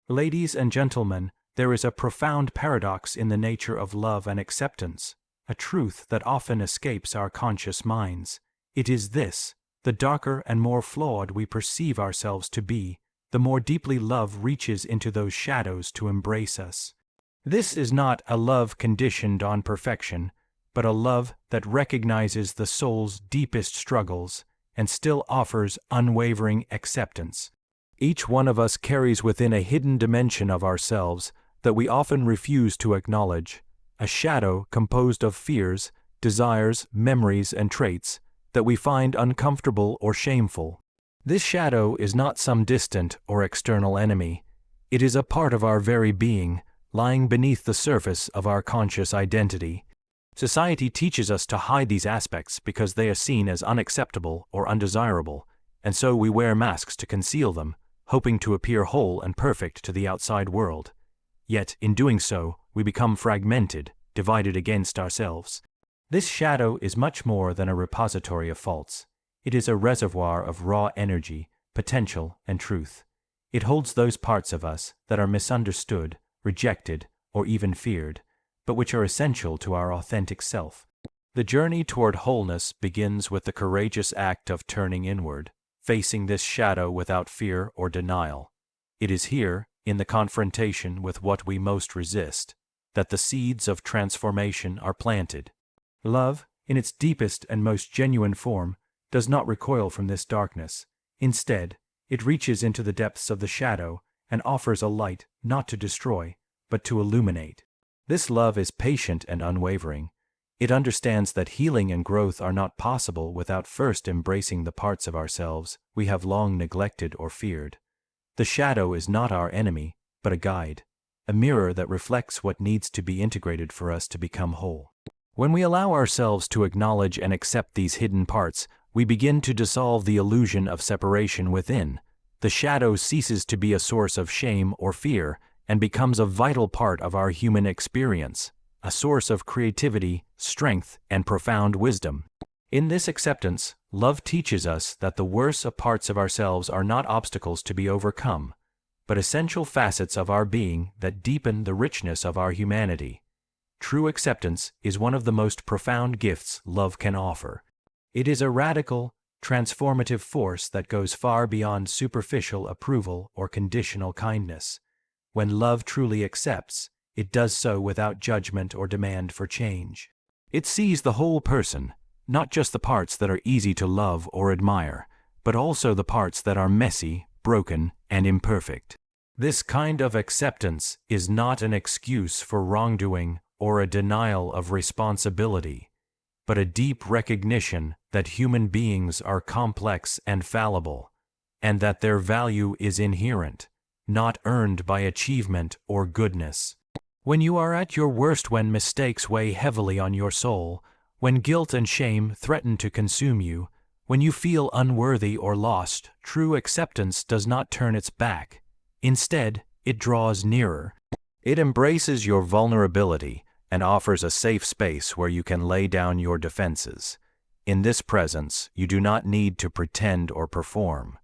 Ladies and gentlemen, there is a profound paradox in the nature of love and acceptance, a truth that often escapes our conscious minds. It is this: the darker and more flawed we perceive ourselves to be, the more deeply love reaches into those shadows to embrace us. This is not a love conditioned on perfection, but a love that recognizes the soul's deepest struggles and still offers unwavering acceptance. Each one of us carries within a hidden dimension of ourselves that we often refuse to acknowledge, a shadow composed of fears, desires, memories, and traits that we find uncomfortable or shameful. This shadow is not some distant or external enemy. It is a part of our very being, lying beneath the surface of our conscious identity. Society teaches us to hide these aspects because they are seen as unacceptable or undesirable, and so we wear masks to conceal them, hoping to appear whole and perfect to the outside world. Yet, in doing so, we become fragmented, divided against ourselves. This shadow is much more than a repository of faults. It is a reservoir of raw energy, potential, and truth. It holds those parts of us that are misunderstood, rejected, or even feared, but which are essential to our authentic self. The journey toward wholeness begins with the courageous act of turning inward, facing this shadow without fear or denial. It is here, in the confrontation with what we most resist, that the seeds of transformation are planted. Love, in its deepest and most genuine form, does not recoil from this darkness. Instead, it reaches into the depths of the shadow and offers a light not to destroy, but to illuminate. This love is patient and unwavering. It understands that healing and growth are not possible without first embracing the parts of ourselves we have long neglected or feared. The shadow is not our enemy, but a guide, a mirror that reflects what needs to be integrated for us to become whole. When we allow ourselves to acknowledge and accept these hidden parts, we begin to dissolve the illusion of separation within. The shadow ceases to be a source of shame or fear and becomes a vital part of our human experience, a source of creativity, strength, and profound wisdom. In this acceptance, love teaches us that the worst parts of ourselves are not obstacles to be overcome, but essential facets of our being that deepen the richness of our humanity. True acceptance is one of the most profound gifts love can offer. It is a radical, transformative force that goes far beyond superficial approval or conditional kindness. When love truly accepts, it does so without judgment or demand for change. It sees the whole person, not just the parts that are easy to love or admire, but also the parts that are messy, broken, and imperfect. This kind of acceptance is not an excuse for wrongdoing or a denial of responsibility, but a deep recognition that human beings are complex and fallible, and that their value is inherent, not earned by achievement or goodness. When you are at your worst, when mistakes weigh heavily on your soul, when guilt and shame threaten to consume you, when you feel unworthy or lost, true acceptance does not turn its back. Instead, it draws nearer. It embraces your vulnerability and offers a safe space where you can lay down your defenses. In this presence, you do not need to pretend or perform.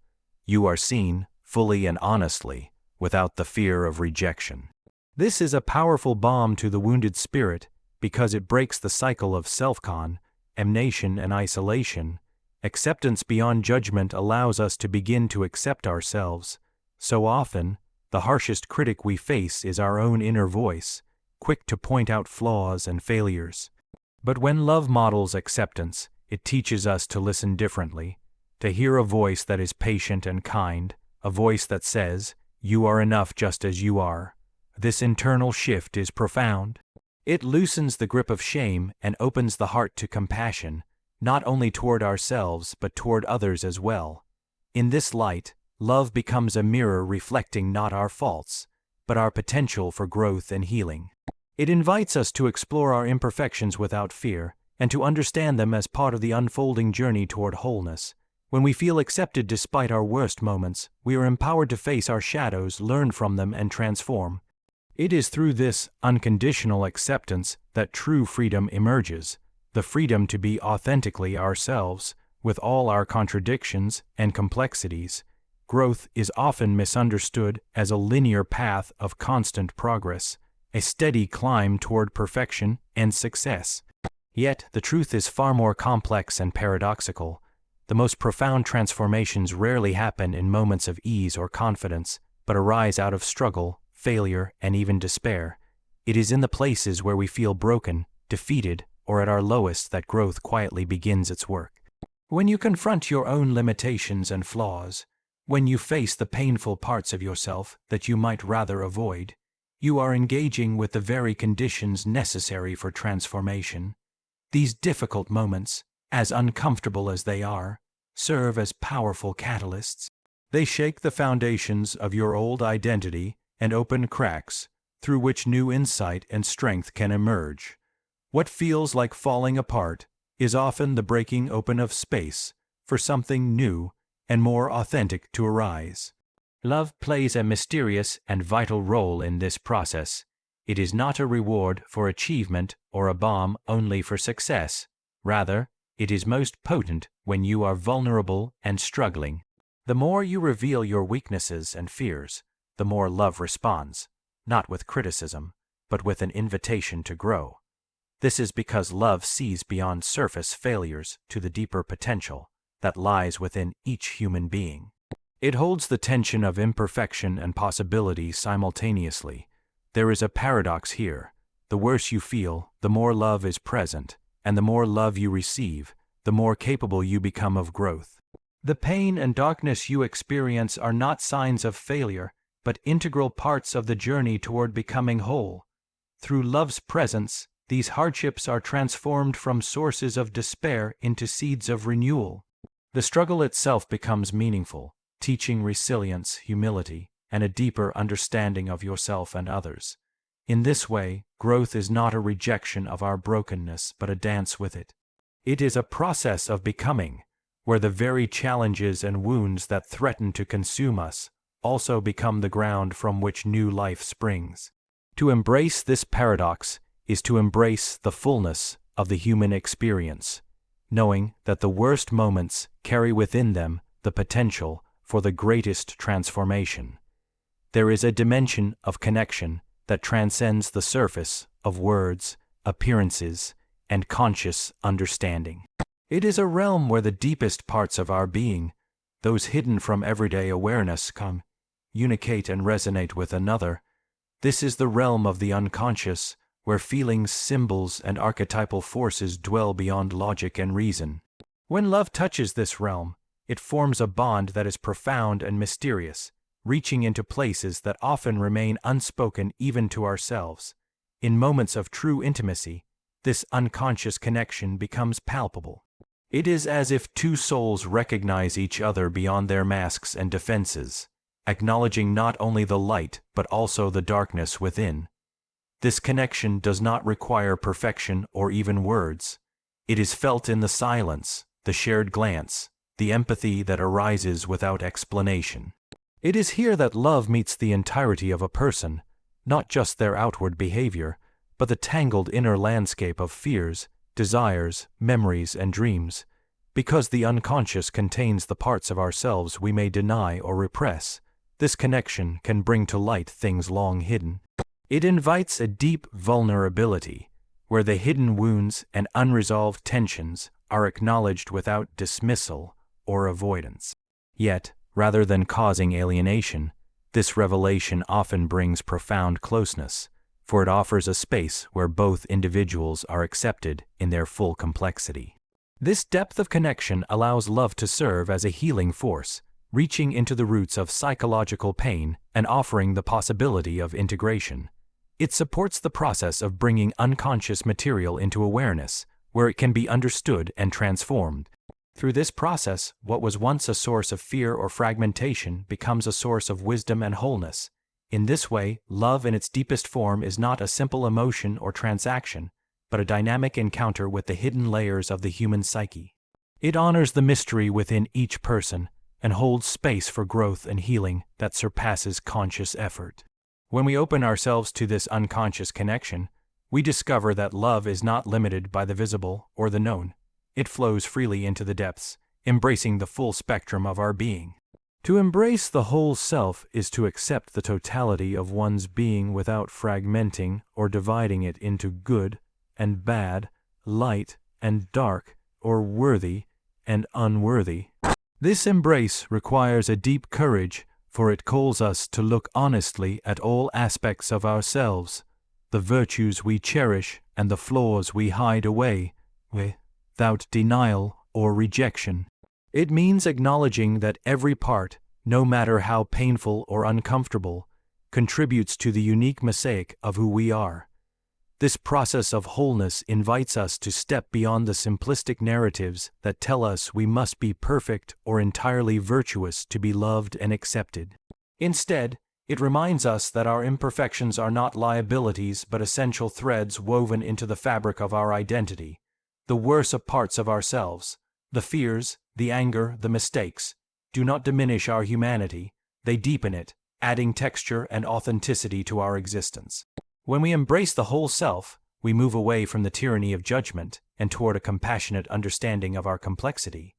You are seen, fully and honestly, without the fear of rejection. This is a powerful balm to the wounded spirit because it breaks the cycle of self-condemnation and isolation. Acceptance beyond judgment allows us to begin to accept ourselves. So often, the harshest critic we face is our own inner voice, quick to point out flaws and failures. But when love models acceptance, it teaches us to listen differently, to hear a voice that is patient and kind, a voice that says, "You are enough just as you are." This internal shift is profound. It loosens the grip of shame and opens the heart to compassion, not only toward ourselves but toward others as well. In this light, love becomes a mirror reflecting not our faults, but our potential for growth and healing. It invites us to explore our imperfections without fear and to understand them as part of the unfolding journey toward wholeness. When we feel accepted despite our worst moments, we are empowered to face our shadows, learn from them, and transform. It is through this unconditional acceptance that true freedom emerges, the freedom to be authentically ourselves, with all our contradictions and complexities. growth is often misunderstood as a linear path of constant progress, a steady climb toward perfection and success. Yet, the truth is far more complex and paradoxical. The most profound transformations rarely happen in moments of ease or confidence, but arise out of struggle, failure, and even despair. It is in the places where we feel broken, defeated, or at our lowest that growth quietly begins its work. When you confront your own limitations and flaws, when you face the painful parts of yourself that you might rather avoid, you are engaging with the very conditions necessary for transformation. These difficult moments, as uncomfortable as they are, serve as powerful catalysts. They shake the foundations of your old identity and open cracks through which new insight and strength can emerge. What feels like falling apart is often the breaking open of space for something new and more authentic to arise. Love plays a mysterious and vital role in this process. It is not a reward for achievement or a balm only for success. Rather, it is most potent when you are vulnerable and struggling. The more you reveal your weaknesses and fears, the more love responds, not with criticism, but with an invitation to grow. This is because love sees beyond surface failures to the deeper potential that lies within each human being. It holds the tension of imperfection and possibility simultaneously. There is a paradox here. The worse you feel, the more love is present, and the more love you receive, the more capable you become of growth. The pain and darkness you experience are not signs of failure, but integral parts of the journey toward becoming whole. Through love's presence, these hardships are transformed from sources of despair into seeds of renewal. The struggle itself becomes meaningful, teaching resilience, humility, and a deeper understanding of yourself and others. In this way, growth is not a rejection of our brokenness, but a dance with it. It is a process of becoming, where the very challenges and wounds that threaten to consume us also become the ground from which new life springs. To embrace this paradox is to embrace the fullness of the human experience, knowing that the worst moments carry within them the potential for the greatest transformation. There is a dimension of connection that transcends the surface of words, appearances, and conscious understanding. It is a realm where the deepest parts of our being, those hidden from everyday awareness, communicate and resonate with another. This is the realm of the unconscious, where feelings, symbols, and archetypal forces dwell beyond logic and reason. When love touches this realm, it forms a bond that is profound and mysterious, reaching into places that often remain unspoken even to ourselves. In moments of true intimacy, this unconscious connection becomes palpable. It is as if two souls recognize each other beyond their masks and defenses, acknowledging not only the light but also the darkness within. This connection does not require perfection or even words. It is felt in the silence, the shared glance, the empathy that arises without explanation. It is here that love meets the entirety of a person, not just their outward behavior, but the tangled inner landscape of fears, desires, memories, and dreams. Because the unconscious contains the parts of ourselves we may deny or repress, this connection can bring to light things long hidden. It invites a deep vulnerability, where the hidden wounds and unresolved tensions are acknowledged without dismissal or avoidance. Yet, rather than causing alienation, this revelation often brings profound closeness, for it offers a space where both individuals are accepted in their full complexity. This depth of connection allows love to serve as a healing force, reaching into the roots of psychological pain and offering the possibility of integration. It supports the process of bringing unconscious material into awareness, where it can be understood and transformed. Through this process, what was once a source of fear or fragmentation becomes a source of wisdom and wholeness. In this way, love in its deepest form is not a simple emotion or transaction, but a dynamic encounter with the hidden layers of the human psyche. It honors the mystery within each person and holds space for growth and healing that surpasses conscious effort. When we open ourselves to this unconscious connection, we discover that love is not limited by the visible or the known. It flows freely into the depths, embracing the full spectrum of our being. To embrace the whole self is to accept the totality of one's being without fragmenting or dividing it into good and bad, light and dark, or worthy and unworthy. This embrace requires a deep courage, for it calls us to look honestly at all aspects of ourselves, the virtues we cherish and the flaws we hide away, without denial or rejection. It means acknowledging that every part, no matter how painful or uncomfortable, contributes to the unique mosaic of who we are. This process of wholeness invites us to step beyond the simplistic narratives that tell us we must be perfect or entirely virtuous to be loved and accepted. Instead, it reminds us that our imperfections are not liabilities but essential threads woven into the fabric of our identity, the worst parts of ourselves, the fears, the anger, the mistakes, do not diminish our humanity, they deepen it, adding texture and authenticity to our existence. When we embrace the whole self, we move away from the tyranny of judgment and toward a compassionate understanding of our complexity.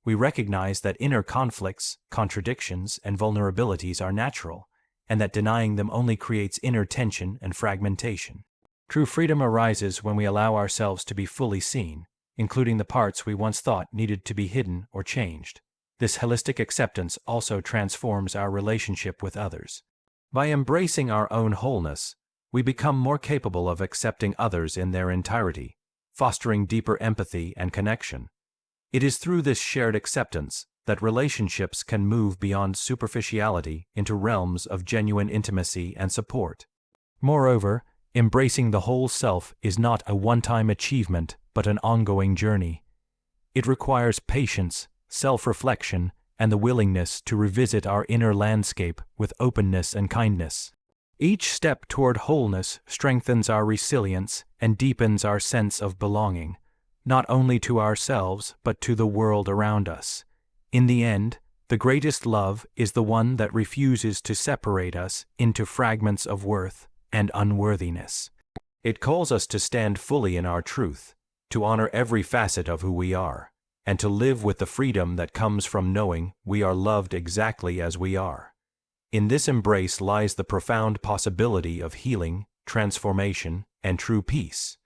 We recognize that inner conflicts, contradictions, and vulnerabilities are natural, and that denying them only creates inner tension and fragmentation. True freedom arises when we allow ourselves to be fully seen, including the parts we once thought needed to be hidden or changed. This holistic acceptance also transforms our relationship with others. By embracing our own wholeness, we become more capable of accepting others in their entirety, fostering deeper empathy and connection. It is through this shared acceptance that relationships can move beyond superficiality into realms of genuine intimacy and support. Moreover, embracing the whole self is not a one-time achievement but an ongoing journey. It requires patience, self-reflection, and the willingness to revisit our inner landscape with openness and kindness. Each step toward wholeness strengthens our resilience and deepens our sense of belonging, not only to ourselves but to the world around us. In the end, the greatest love is the one that refuses to separate us into fragments of worth and unworthiness. It calls us to stand fully in our truth, to honor every facet of who we are, and to live with the freedom that comes from knowing we are loved exactly as we are. In this embrace lies the profound possibility of healing, transformation, and true peace.